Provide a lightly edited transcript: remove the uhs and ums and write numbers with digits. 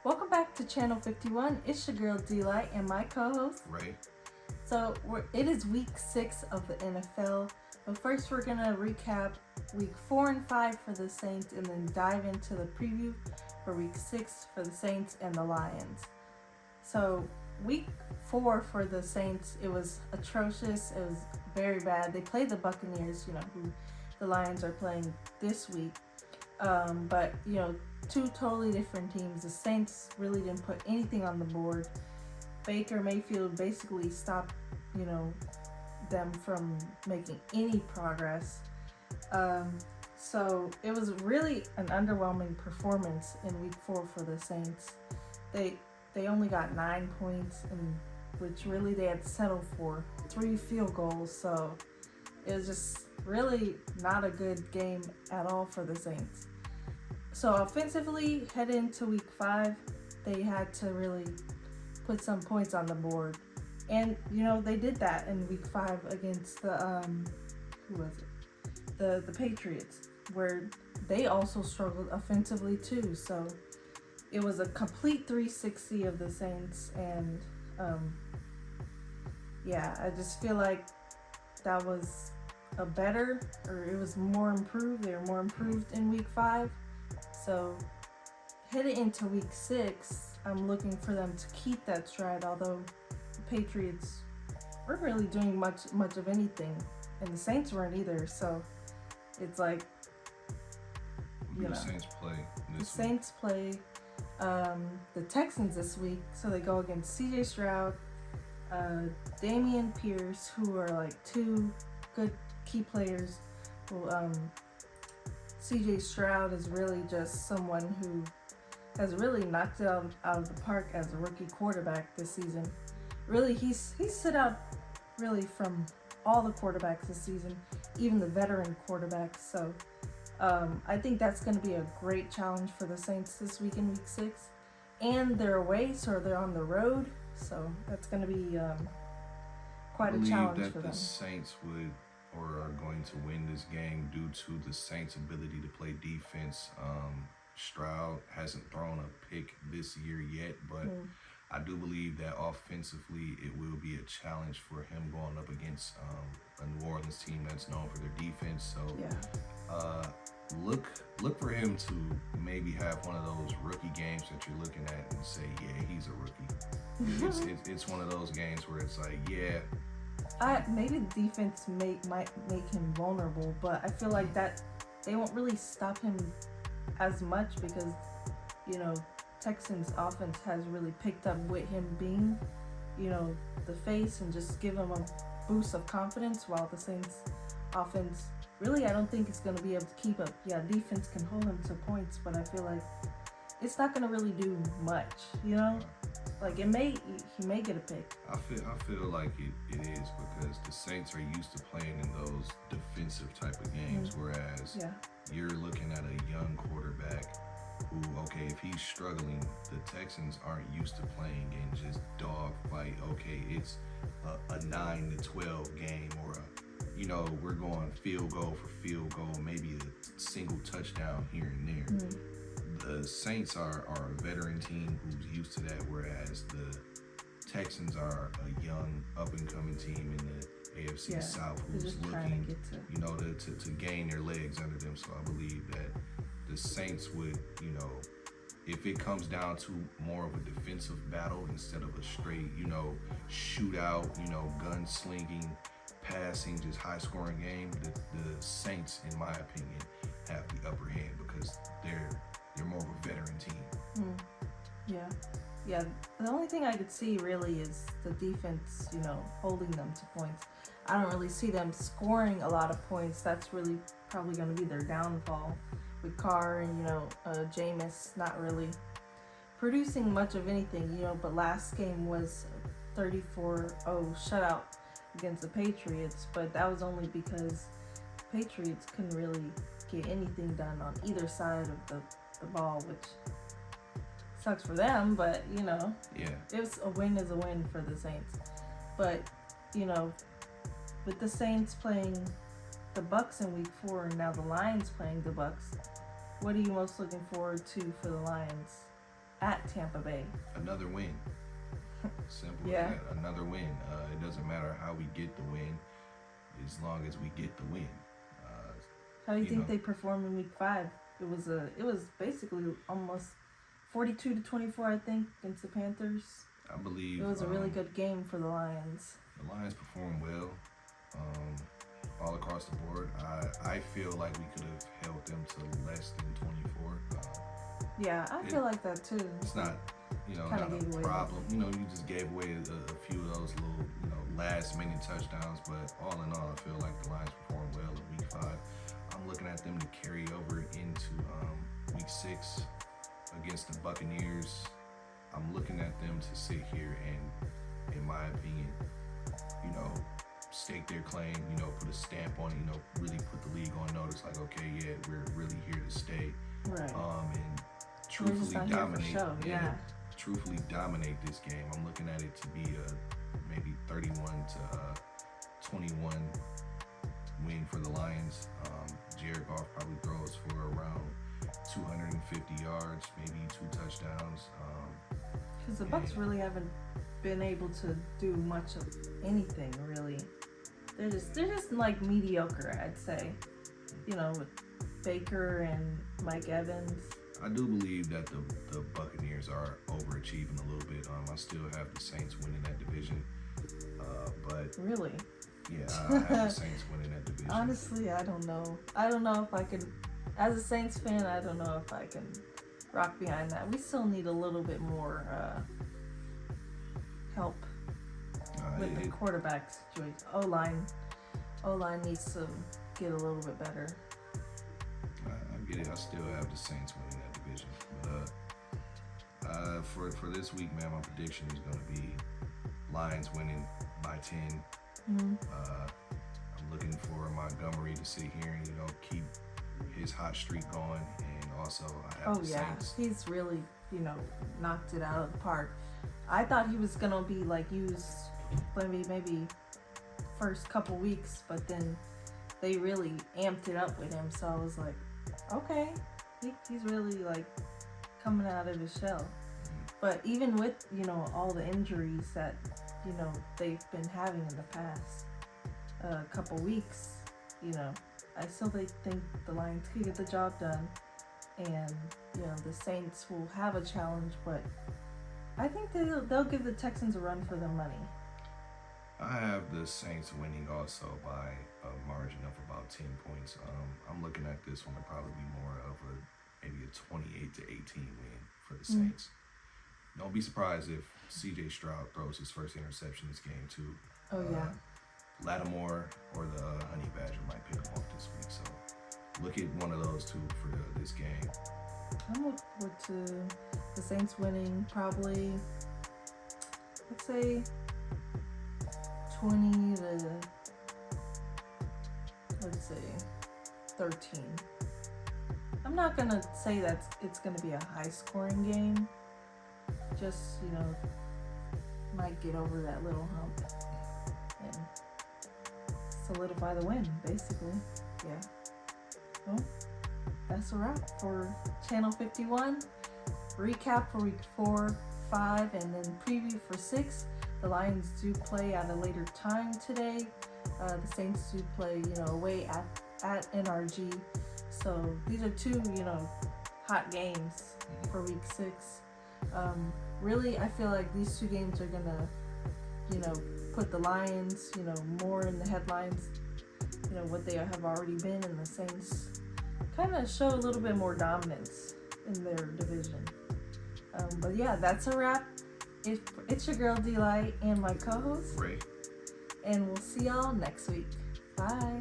Welcome back to Channel 51. It's your girl D-Light and my co-host. Right. So it is week 6 of the NFL. But first we're going to recap week 4 and 5 for the Saints and then dive into the preview for week 6 for the Saints and the Lions. So week 4 for the Saints, it was atrocious. It was very bad. They played the Buccaneers, who the Lions are playing this week. But two totally different teams. The Saints really didn't put anything on the board. Baker Mayfield basically stopped, them from making any progress. So it was really an underwhelming performance in week 4 for the Saints. They only got 9 points, and which really they had settled for 3 field goals. So it was just really not a good game at all for the Saints. So offensively, heading into week 5, they had to really put some points on the board. And, they did that in week 5 against the, the Patriots, where they also struggled offensively too. So it was a complete 360 of the Saints. And, I just feel like that was it was more improved. They were more improved in week 5. So heading into week 6, I'm looking for them to keep that stride, although the Patriots weren't really doing much of anything, and the Saints weren't either. So it's like, The Saints play the Saints play the Texans this week, so they go against C.J. Stroud, Dameon Pierce, who are like two good key players. Who C.J. Stroud is really just someone who has really knocked it out of the park as a rookie quarterback this season. Really, he's stood out really from all the quarterbacks this season, even the veteran quarterbacks. So I think that's going to be a great challenge for the Saints this week in week 6. And they're away, so they're on the road. So that's going to be quite a challenge for them. The Saints are going to win this game due to the Saints' ability to play defense. Stroud hasn't thrown a pick this year yet, but I do believe that offensively it will be a challenge for him going up against a New Orleans team that's known for their defense. So look for him to maybe have one of those rookie games that you're looking at and say, yeah, he's a rookie. It's one of those games where it's like, yeah. Maybe the defense might make him vulnerable, but I feel like that they won't really stop him as much because, Texans offense has really picked up with him being, the face and just give him a boost of confidence, while the Saints offense, really, I don't think it's going to be able to keep up. Yeah, defense can hold him to points, but I feel like it's not going to really do much, Like he may get a pick. I feel like it is because the Saints are used to playing in those defensive type of games, whereas you're looking at a young quarterback who, okay, if he's struggling, the Texans aren't used to playing in just dog fight. Okay, it's a 9-12 game, or we're going field goal for field goal, maybe a single touchdown here and there. The Saints are a veteran team who's used to that, whereas the Texans are a young, up-and-coming team in the AFC South who's looking, to gain their legs under them. So I believe that the Saints would, if it comes down to more of a defensive battle instead of a straight, shootout, gunslinging, passing, just high-scoring game, the Saints, in my opinion, have the upper hand because they're more of a veteran team. Yeah. The only thing I could see really is the defense, holding them to points. I don't really see them scoring a lot of points. That's really probably going to be their downfall with Carr and, Jameis not really producing much of anything, but last game was 34-0 shutout against the Patriots, but that was only because the Patriots couldn't really get anything done on either side of the ball, which sucks for them, but a win is a win for the Saints. But with the Saints playing the Bucs in week 4 and now the Lions playing the Bucs, what are you most looking forward to for the Lions? at Tampa Bay. Another win. Simple Yeah. as that. Another win. It doesn't matter how we get the win, as long as we get the win. How do you think know. they performed in week 5? It was basically almost 42-24, I think, against the Panthers. I believe It was a really good game for the Lions. The Lions performed well, all across the board. I feel like we could have held them to less than 24. Yeah, I feel like that too. It's not, Kinda not gave a away problem. You just gave away a few of those little, last minute touchdowns. But all in all, I feel like the Lions performed well in week 5. I'm looking at them to carry over into week 6 against the Buccaneers. I'm looking at them to sit here and, in my opinion, stake their claim, put a stamp on it, really put the league on notice, like, okay, yeah, we're really here to stay. Right. And truthfully not here for dominate. show, yeah. Truthfully dominate this game. I'm looking at it to be a maybe 31-21 win for the Lions. Jared Goff probably throws for around 250 yards, maybe 2 touchdowns. Because the Bucs really haven't been able to do much of anything, really. They're just like mediocre, I'd say. With Baker and Mike Evans. I do believe that the Buccaneers are overachieving a little bit. I still have the Saints winning that division, but Really? yeah, I have the Saints winning that division. Honestly, I don't know. I don't know if I can, as a Saints fan, I don't know if I can rock behind that. We still need a little bit more help with the quarterback situation. O-line needs to get a little bit better. I get it. I still have the Saints winning that division. But for this week, man, my prediction is going to be Lions winning by 10. Mm-hmm. I'm looking for Montgomery to sit here and keep his hot streak going, and also I have the Saints. He's really knocked it out of the park. I thought he was gonna be used maybe first couple weeks, but then they really amped it up with him. So I was like, okay, he's really coming out of his shell. But even with all the injuries that they've been having in the past couple weeks, I still think the Lions could get the job done, and the Saints will have a challenge, but I think they'll give the Texans a run for their money. I have the Saints winning also by a margin of about 10 points. I'm looking at this one to probably be more of maybe a 28-18 win for the Saints. Don't be surprised if C.J. Stroud throws his first interception this game too. Oh yeah. Lattimore or the Honey Badger might pick him off this week. So look at one of those two for this game. I'm looking forward to the Saints winning probably, let's say, 20 to, let's say, 13. I'm not going to say that it's going to be a high-scoring game. Just, might get over that little hump and solidify the win, basically. Yeah. Well, that's a wrap for Channel 51. Recap for week 4, 5, and then preview for 6. The Lions do play at a later time today. The Saints do play, away at NRG. So these are two, hot games for week 6. Really, I feel like these two games are gonna, put the Lions, more in the headlines, what they have already been, and the Saints kind of show a little bit more dominance in their division. But yeah, that's a wrap. It's your girl D-Light and my co-host Ray. And we'll see y'all next week. Bye.